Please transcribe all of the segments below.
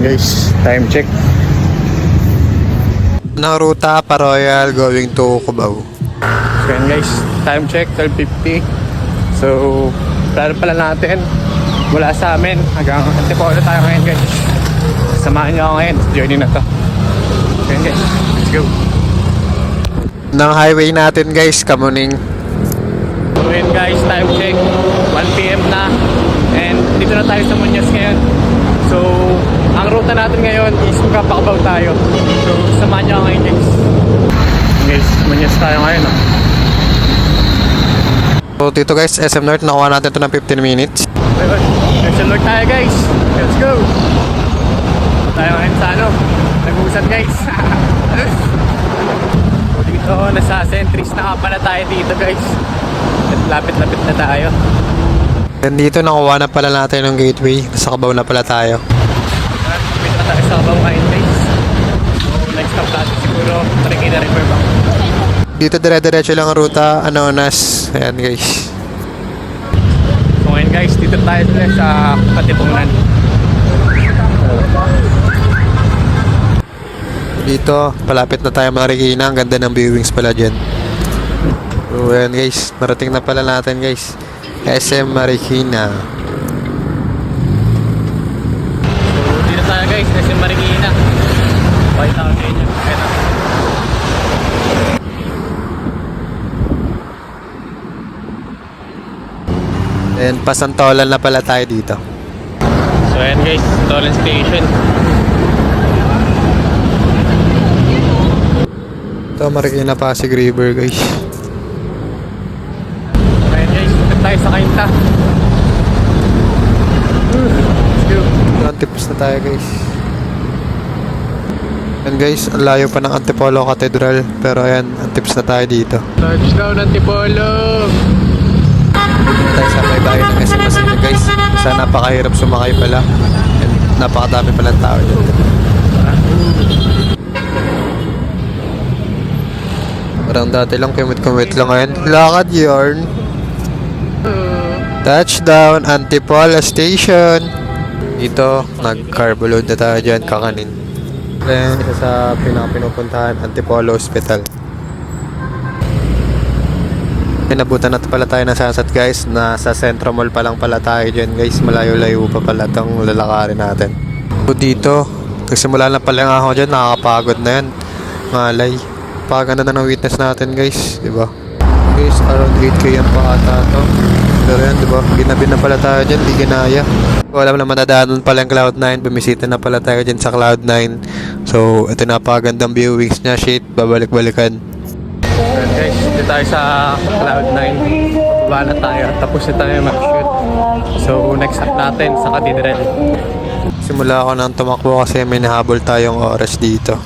guys, time check. Ng ruta pa Royal going to Cubao. So yan guys, time check 12:50. So plano pala natin mula sa amin hanggang Antipolo tayo ngayon guys. Samahan nyo ako ngayon sa journey na to. So yan guys, let's go. Ng highway natin guys, Kamuning. So yun guys, time check 1 PM na. And dito na tayo sa Muñoz ngayon. So ang ruta natin ngayon is magkapakabaw tayo. So samahan nyo ako ngayon guys. Guys, Muñoz tayo ngayon. So dito guys, SM North, nakuha natin ito ng 15 minutes. Ayun, SM North tayo guys. Let's go. Tayo ngayon sa nag-uusad guys. Dito, nasa Centris na pala tayo dito guys. At lapit-lapit na tayo. And dito nakuha na pala natin ng gateway. Nasa Cubao na pala tayo. Lapit na tayo sa Cubao ngayon guys. So next stop natin siguro Marikina River Bank. Dito dire-diretso lang ang ruta, Anonas. Ayan guys. So ngayon guys, dito tayo sa Katipunan. Dito, palapit na tayo Marikina. Ang ganda ng viewings pala dyan. So ayan guys, marating na pala natin guys. SM Marikina. So dito tayo guys, SM Marikina. Pakita ko sa inyo. Ayan na. And Pasantolan na pala tayo dito. So ayan guys, Tolan Station. Ito, Marikina Pasig River guys. Ayan guys, punta tayo sa Kainta. Let's go. Ito, Antipos na tayo guys. And guys, ang layo pa ng Antipolo Cathedral. Pero ayan, Antips na tayo dito. Touchdown Antipolo! Dito tayo sa may bahay ng SM Masina guys. Sa napakahirap sumakay pala. And napakadami palang tao dyan. Parang dati lang kumit-kumit lang ngayon. Lakad yarn. Touchdown Antipolo Station. Dito, nag-carbo load na tayo dyan, kakanin. Then, isa sa pinaka-pinupuntahan, Antipolo Hospital. Pinabutan na pala tayo ng Sunset guys. Nasa Centro Mall pa lang pala tayo dyan guys. Malayo-layo pa pala itong lalakarin natin. So dito, nagsimula na pala yung ako dyan. Nakakapagod na yan. Malay. Paganda na ng witness natin guys, diba? Guys, around 8km pa ata to. Pero yan, diba? Ginabi na pala tayo dyan, di ginaya. Wala na madadaanan pala yung Cloud9. Bumisita na pala tayo dyan sa Cloud9. So, ito na pagandang viewings niya. Shit, babalik-balikan. Ayan guys, dito tayo sa Cloud9. Baba na tayo. Tapos na tayo mag-shoot. So next stop natin sa Cathedral. Simula ako nang tumakbo kasi may nahabol tayong oras dito.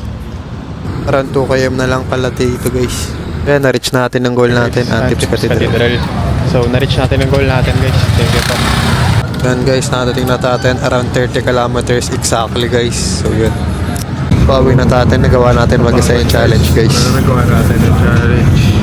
Around 2km na lang pala dito guys. Kaya na-reach natin ang goal natin, Antips Cathedral. So na-reach natin ang goal natin guys. Thank you po. Yan guys, nadating na natin around 30 kilometers exactly guys. So yun. Bawi na natin, nagawa natin mag-isa yung challenge guys. Nagawa natin yung challenge.